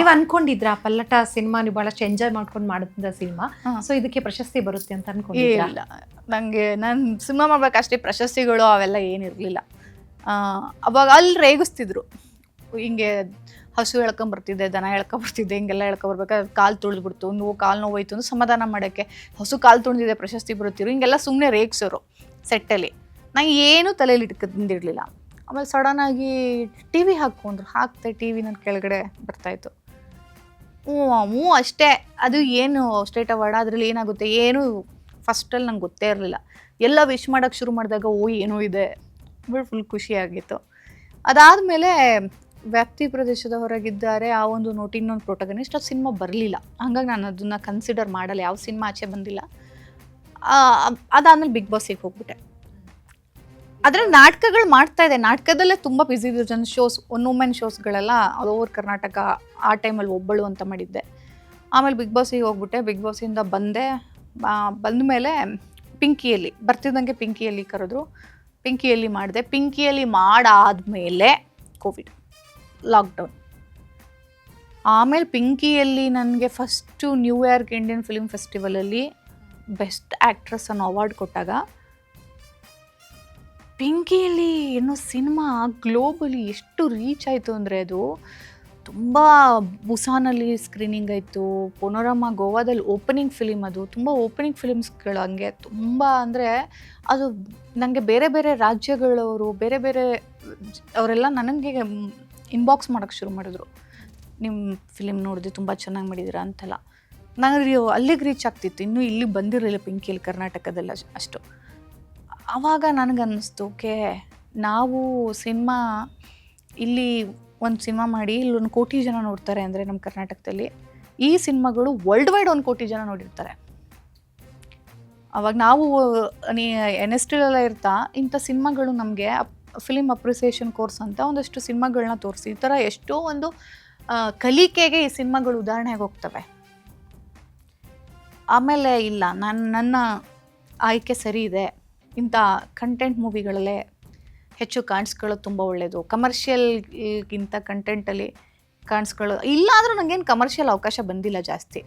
ನೀವ್ ಅನ್ಕೊಂಡಿದ್ರಾ ಪಲ್ಲಟ ಸಿನಿಮಾ ನೀವು ಬಹಳಷ್ಟು ಎಂಜಾಯ್ ಮಾಡ್ಕೊಂಡು ಮಾಡಿದ ಸಿನಿಮಾ, ಸೊ ಇದಕ್ಕೆ ಪ್ರಶಸ್ತಿ ಬರುತ್ತೆ ಅಂತ ಅನ್ಕೊಂಡಿದ್ರಾ? ಇಲ್ಲ, ನನಗೆ ನಾನು ಸಿನಿಮಾ ಮಾಡ್ಬೇಕಷ್ಟೇ ಪ್ರಶಸ್ತಿಗಳು ಅವೆಲ್ಲ ಏನಿರಲಿಲ್ಲ. ಅವಾಗ ಅಲ್ಲಿ ರೇಗಿಸ್ತಿದ್ರು, ಹಿಂಗೆ ಹಸು ಎಳ್ಕೊಂಬರ್ತಿದ್ದೆ, ದನ ಎಳ್ಕೊಂಬರ್ತಿದ್ದೆ, ಹಿಂಗೆಲ್ಲ ಎಳ್ಕೊಂಬರ್ಬೇಕಾದ್ರೆ ಕಾಲು ತುಳಿದ್ಬಿಡ್ತು, ಕಾಲು ನೋವಾಯ್ತು ಅಂದ್ರೆ ಸಮಾಧಾನ ಮಾಡೋಕ್ಕೆ ಹಸು ಕಾಲು ತುಳಿದಿದೆ ಪ್ರಶಸ್ತಿ ಬರುತ್ತಿರು, ಹಿಂಗೆಲ್ಲ ಸುಮ್ಮನೆ ರೇಗಿಸೋರು ಸೆಟ್ಟಲ್ಲಿ. ನಂಗೆ ಏನೂ ತಲೆಯಲ್ಲಿ ಇಟ್ಕೊಂಡಿರಲಿಲ್ಲ. ಆಮೇಲೆ ಸಡನ್ನಾಗಿ ಟಿ ವಿ ಹಾಕ್ಕೊಂಡ್ರು, ಹಾಕ್ತೆ ಟಿ ವಿ ನನ್ನ ಕೆಳಗಡೆ ಬರ್ತಾಯಿತ್ತು. ಹ್ಞೂ ಅಷ್ಟೇ. ಅದು ಏನು ಸ್ಟೇಟ್ ಅವಾರ್ಡ್, ಅದರಲ್ಲಿ ಏನಾಗುತ್ತೆ ಏನು ಫಸ್ಟಲ್ಲಿ ನಂಗೆ ಗೊತ್ತೇ ಇರಲಿಲ್ಲ. ಎಲ್ಲ ವಿಶ್ ಮಾಡೋಕ್ಕೆ ಶುರು ಮಾಡಿದಾಗ ಏನೋ ಇದೆ ಫುಲ್ ಖುಷಿಯಾಗಿತ್ತು. ಅದಾದಮೇಲೆ ವ್ಯಾಪ್ತಿ ಪ್ರದೇಶದ ಹೊರಗಿದ್ದಾರೆ ಆ ಒಂದು ನೋಟ್, ಇನ್ನೊಂದು ಪ್ರೊಟಗನಿಸ್ಟ್, ಅದು ಸಿನಿಮಾ ಬರಲಿಲ್ಲ. ಹಂಗಾಗಿ ನಾನು ಅದನ್ನು ಕನ್ಸಿಡರ್ ಮಾಡಲ್ಲ, ಯಾವ ಸಿನಿಮಾ ಆಚೆ ಬಂದಿಲ್ಲ. ಅದಾದಮೇಲೆ ಬಿಗ್ ಬಾಸಿಗೆ ಹೋಗ್ಬಿಟ್ಟೆ. ಆದರೆ ನಾಟಕಗಳು ಮಾಡ್ತಾ ಇದೆ, ನಾಟಕದಲ್ಲೇ ತುಂಬ ಬ್ಯುಸಿ ಇದೆ ಜನ. ಶೋಸ್, ವುಮೆನ್ ಶೋಸ್ಗಳೆಲ್ಲ ಆಲ್ ಓವರ್ ಕರ್ನಾಟಕ ಆ ಟೈಮಲ್ಲಿ ಒಬ್ಬಳು ಅಂತ ಮಾಡಿದ್ದೆ. ಆಮೇಲೆ ಬಿಗ್ ಬಾಸಿಗೆ ಹೋಗ್ಬಿಟ್ಟೆ. ಬಿಗ್ ಬಾಸಿಂದ ಬಂದ ಮೇಲೆ ಪಿಂಕಿಯಲ್ಲಿ ಬರ್ತಿದ್ದಂಗೆ ಪಿಂಕಿಯಲ್ಲಿ ಕರೆದ್ರು, ಪಿಂಕಿಯಲ್ಲಿ ಮಾಡಿದೆ. ಪಿಂಕಿಯಲ್ಲಿ ಮಾಡಾದ್ಮೇಲೆ ಕೋವಿಡ್, ಲಾಕ್ಡೌನ್. ಆಮೇಲೆ ಪಿಂಕಿಯಲ್ಲಿ ನನಗೆ first New York Indian film ಫೆಸ್ಟಿವಲಲ್ಲಿ ಬೆಸ್ಟ್ ಆ್ಯಕ್ಟ್ರೆಸ್ ಅನ್ನೋ ಅವಾರ್ಡ್ ಕೊಟ್ಟಾಗ, ಪಿಂಕಿಯಲ್ಲಿ ಏನೋ ಸಿನಿಮಾ ಗ್ಲೋಬಲಿ ಎಷ್ಟು ರೀಚ್ ಆಯಿತು ಅಂದರೆ, ಅದು ತುಂಬ ಬುಸಾನಲ್ಲಿ ಸ್ಕ್ರೀನಿಂಗ್ ಆಯಿತು, ಪೊನೋರಮಾ ಗೋವಾದಲ್ಲಿ ಓಪನಿಂಗ್ ಫಿಲಿಮ್, ಅದು ತುಂಬ ಓಪನಿಂಗ್ ಫಿಲಿಮ್ಸ್ಗಳು ಹಂಗೆ ತುಂಬ ಅಂದರೆ ಅದು ನನಗೆ ಬೇರೆ ಬೇರೆ ರಾಜ್ಯಗಳವರು, ಬೇರೆ ಬೇರೆ ಅವರೆಲ್ಲ ನನಗೆ ಇನ್ಬಾಕ್ಸ್ ಮಾಡೋಕ್ಕೆ ಶುರು ಮಾಡಿದ್ರು, ನಿಮ್ಮ ಫಿಲಿಮ್ ನೋಡಿದೆ ತುಂಬ ಚೆನ್ನಾಗಿ ಮಾಡಿದ್ದೀರಾ ಅಂತೆಲ್ಲ. ನನಗೆ ಅಲ್ಲಿಗೆ ರೀಚ್ ಆಗ್ತಿತ್ತು, ಇನ್ನೂ ಇಲ್ಲಿ ಬಂದಿರಲಿಲ್ಲ ಪಿಂಕಿಯಲ್ಲಿ ಕರ್ನಾಟಕದಲ್ಲ ಅಷ್ಟು. ಆವಾಗ ನನಗನ್ನಿಸ್ತು, ಓಕೆ ನಾವು ಸಿನಿಮಾ ಇಲ್ಲಿ ಒಂದು ಸಿನಿಮಾ ಮಾಡಿ ಇಲ್ಲಿ 1 ಕೋಟಿ ಜನ ನೋಡ್ತಾರೆ ಅಂದರೆ ನಮ್ಮ ಕರ್ನಾಟಕದಲ್ಲಿ, ಈ ಸಿನಿಮಾಗಳು ವರ್ಲ್ಡ್ ವೈಡ್ 1 ಕೋಟಿ ಜನ ನೋಡಿರ್ತಾರೆ. ಆವಾಗ ನಾವು NSTಲೆಲ್ಲ ಇರ್ತಾ ಇಂಥ ಸಿನಿಮಾಗಳು ನಮಗೆ ಫಿಲಿಮ್ ಅಪ್ರಿಸಿಯೇಷನ್ ಕೋರ್ಸ್ ಅಂತ ಒಂದಷ್ಟು ಸಿನಿಮಾಗಳನ್ನ ತೋರಿಸಿ, ಈ ಥರ ಎಷ್ಟೋ ಒಂದು ಕಲಿಕೆಗೆ ಈ ಸಿನಿಮಾಗಳು ಉದಾಹರಣೆಗೆ ಹೋಗ್ತವೆ. ಆಮೇಲೆ ಇಲ್ಲ, ನನ್ನ ಆಯ್ಕೆ ಸರಿ ಇದೆ, ಇಂಥ ಕಂಟೆಂಟ್ ಮೂವಿಗಳಲ್ಲೇ ಹೆಚ್ಚು ಕಾಣಿಸ್ಕೊಳ್ಳೋದು ತುಂಬ ಒಳ್ಳೆಯದು, ಕಮರ್ಷಿಯಲ್ಗಿಂತ ಕಂಟೆಂಟಲ್ಲಿ ಕಾಣಿಸ್ಕೊಳ್ಳೋದು. ಇಲ್ಲಾದರೂ ನನಗೇನು ಕಮರ್ಷಿಯಲ್ ಅವಕಾಶ ಬಂದಿಲ್ಲ ಜಾಸ್ತಿ.